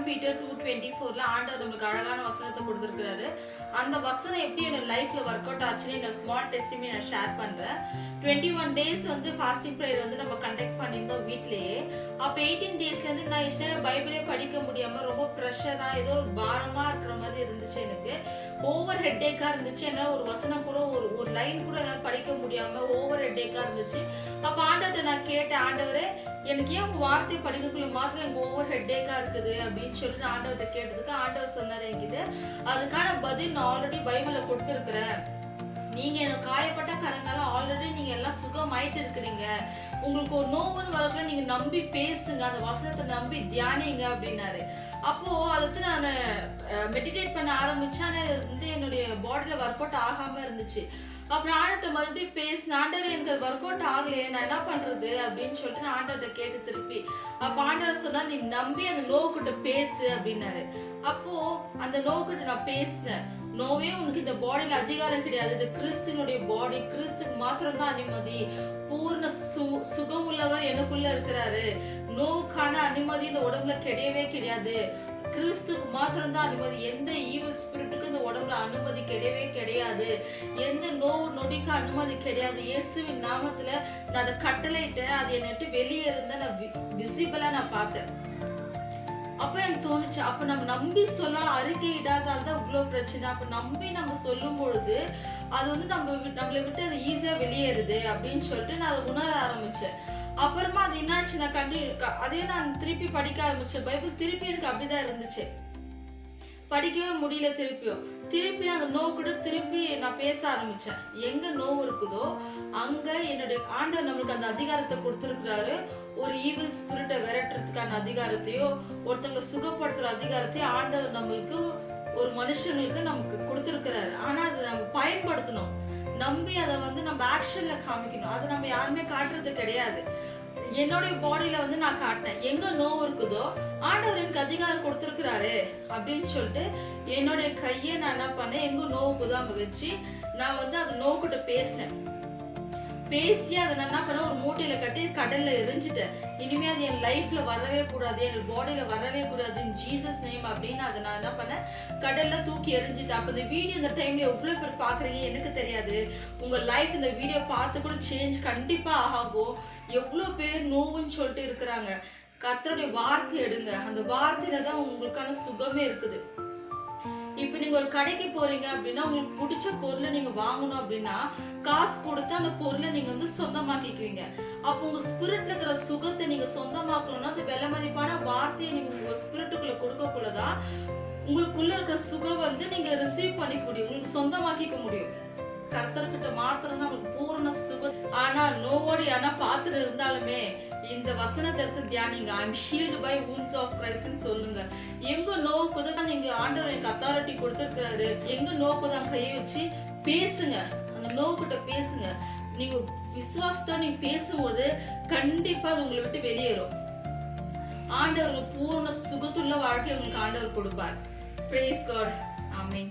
Peter 2:24 ஆண்டவர் நமக்கு அழகான வசனத்தை கொடுத்திருக்காரு. அந்த வசனம் எப்படி என்னோட லைஃப்ல ஒர்க் அவுட் ஆச்சுன்னு என்னோட ஸ்மார்ட் டெஸ்டிமனி நான் ஷேர் பண்றேன். 21 days வந்து ஃபாஸ்டிங் ப்ரேயர் வந்து நம்ம கண்டக்ட் பண்ணியிருந்தோம் வீட்லயே. அப்ப 18 daysல இருந்து நான் இஷ்டம் பைபிளே படிக்க முடியாம ரொம்ப ப்ரெஷரா ஏதோ ஒரு பாரமா இருக்கிற மாதிரி இருந்துச்சு. எனக்கு ஓவர் ஹெட்டேக்கா இருந்துச்சு. என்ன ஒரு வசனம் கூட ஒரு லைன் கூட என்னால படிக்க முடியாம ஓவர் ஹெட்டேக்கா இருந்துச்சு. அப்ப ஆண்டவர்கிட்ட நான் கேட்டேன், ஆண்டவரே எனக்கு ஏன் உங்க வார்த்தையை படிக்கக்குள்ள மாத்திரம் எனக்கு ஓவர் ஹெட்டேக்கா இருக்குது அப்படின்னு சொல்லிட்டு ஆண்டவர்கிட்ட கேட்டதுக்கு ஆண்டவர் சொன்னாரு என்கிட்ட, அதுக்கான பதில் நான் ஆல்ரெடி பைபிள்ல கொடுத்துருக்கிறேன். நீங்க எனக்கு காயப்பட்ட கரங்கால ஆல்ரெடி நீங்க எல்லாம் சுகமாயிட்டு இருக்கிறீங்க. உங்களுக்கு ஒரு நோவுன்னு வரக்குள்ள நீங்க நம்பி பேசுங்க, அந்த வசனத்தை நம்பி தியானிங்க அப்படின்னாரு. அப்போ அதுக்கு நான் மெடிடேட் பண்ண ஆரம்பிச்சேன். ஆனா வந்து என்னுடைய பாடியில ஒர்க் அவுட் ஆகாம இருந்துச்சு. அப்புறம் ஆண்டவர்கிட்ட மறுபடியும் பேசினேன், ஆண்டவர் எனக்கு அது ஒர்க் அவுட் ஆகலையே, நான் என்ன பண்றது அப்படின்னு சொல்லிட்டு நான் ஆண்டவர்கிட்ட கேட்டு திருப்பி. அப்ப ஆண்டவர் சொன்னா, நீ நம்பி அந்த நோக்கிட்ட பேசு அப்படின்னாரு. அப்போ அந்த நோக்கிட்ட நான் பேசினேன். நோவே உனக்கு இந்த பாடியில அதிகாரம் கிடையாது, இது கிறிஸ்துவனுடைய பாடி, கிறிஸ்துக்கு மாத்திரம் தான் அனுமதி, பூர்ண சுகம் உள்ளவர் எனக்குள்ள இருக்கிறாரு, நோவுக்கான அனுமதி இந்த உடம்புல கிடையவே கிடையாது, கிறிஸ்துக்கு மாத்திரம் தான் அனுமதி, எந்த ஈவில் ஸ்பிரிட்டுக்கு இந்த உடம்புல அனுமதி கிடையவே கிடையாது, எந்த நோவு நொடிக்கு அனுமதி கிடையாது. இயேசுவின் நாமத்துல நான் அதை கட்டளையிட்டேன், அது என்னட்டு வெளியே இருந்த நான் விசிபிளா நான் பார்த்தேன். அப்ப எனக்கு தோணுச்சு, அப்ப நம்ம நம்பி சொல்ல அறிக்கை இடாதால் தான் இவ்வளவு பிரச்சனை. அப்ப நம்பி நம்ம சொல்லும் பொழுது அது வந்து நம்மளை விட்டு அது ஈஸியா வெளியேறுது அப்படின்னு சொல்லிட்டு நான் அதை உணர ஆரம்பிச்சேன். அப்புறமா அது என்னாச்சு, நான் அதே நான் திருப்பி படிக்க ஆரம்பிச்சேன். பைபிள் திருப்பி எனக்கு அப்படிதான் இருந்துச்சு, படிக்கவே முடியல. திருப்பி அந்த நோவு கூட திருப்பி நான் பேச ஆரம்பிச்சேன். எங்க நோவு இருக்குதோ அங்க என்னுடைய ஆண்டவர் நம்மளுக்கு அந்த அதிகாரத்தை கொடுத்திருக்கிறாரு. ஒரு ஈவில் ஸ்பிரிட்டை விரட்டுறதுக்கான அதிகாரத்தையோ ஒருத்தவங்க சுகப்படுத்துற அதிகாரத்தையோ ஆண்டவர் நம்மளுக்கு ஒரு மனுஷங்களுக்கு நமக்கு கொடுத்திருக்கிறாரு. ஆனா அதை நம்ம பயன்படுத்தணும், நம்பி அதை வந்து நம்ம ஆக்ஷன்ல காமிக்கணும். அதை நம்ம யாருமே காட்டுறது கிடையாது. என்னுடைய பாடியில வந்து நான் காட்டினேன், எங்க நோவு இருக்குதோ ஆண்டவர் எனக்கு அதிகாரம் கொடுத்திருக்கிறாரு அப்படின்னு சொல்லிட்டு என்னுடைய கையை நான் என்ன பண்ணேன், எங்க நோவுக்குதோ அங்க வச்சு நான் வந்து அது நோக்கிட்ட பேசினேன். பேசி அதை நான் என்ன பண்ண, ஒரு மூட்டையில கட்டி கடல்ல எரிஞ்சிட்டேன். இனிமே அது என் லைஃப்ல வரவே கூடாது, என் பாடியில வரவே கூடாது, ஜீசஸ் நேம் அப்படின்னு அதை நான் என்ன பண்ணேன், கடல்ல தூக்கி எரிஞ்சிட்டேன். அப்ப இந்த வீடியோ இந்த டைம்ல எவ்வளவு பேர் பாக்குறீங்க எனக்கு தெரியாது. உங்க லைஃப் இந்த வீடியோ பார்த்து கூட சேஞ்ச் கண்டிப்பா ஆகும். எவ்வளவு பேர் நோவுன்னு சொல்லிட்டு இருக்கிறாங்க. கர்த்தருடைய வார்த்தை எடுங்க, அந்த வார்த்தையில தான் உங்களுக்கான சுகமே இருக்குது. இப்ப நீங்க ஒரு கடைக்கு போறீங்க அப்படின்னா உங்களுக்கு பிடிச்ச பொருளை நீங்க வாங்கணும் அப்படின்னா காசு கொடுத்து அந்த பொருளை நீங்க வந்து சொந்தமாக்கிக்குவீங்க. அப்போ உங்க ஸ்பிரிட்ல இருக்கிற சுகத்தை நீங்க சொந்தமாக்கணும்னா அந்த விலை மதிப்பான வார்த்தையை நீங்க உங்க ஸ்பிரிட்டுக்குள்ள கொடுக்கக்குள்ளதான் உங்களுக்குள்ள இருக்கிற சுகம் வந்து நீங்க ரிசீவ் பண்ணிக்க முடியும், உங்களுக்கு சொந்தமாக்கிக்க முடியும். கர்த்தர்கிட்ட மாத்திரம் தான் உங்களுக்கு பூர்ண சுகம். ஆனா நோவோடு யாரா பார்த்துட்டு இருந்தாலுமே இந்த வசனத்தை எடுத்து தியானிங்க. I am healed by wounds of Christ சொல்லுங்க. எங்க நோவுக்குது தான் நீங்க ஆண்டவர் எனக்கு அத்தாரிட்டி கொடுத்திருக்கிறாரு, எங்க நோக்குதான் கையை வச்சு பேசுங்க, அந்த நோவுகிட்ட பேசுங்க. நீங்க விசுவாசத்தோட நீங்க பேசும்போது கண்டிப்பா அது உங்களை விட்டு வெளியேறும். ஆண்டவர் பூர்ண சுகத்துள்ள வாழ்க்கை உங்களுக்கு ஆண்டவர் கொடுப்பார். Praise God. Amen.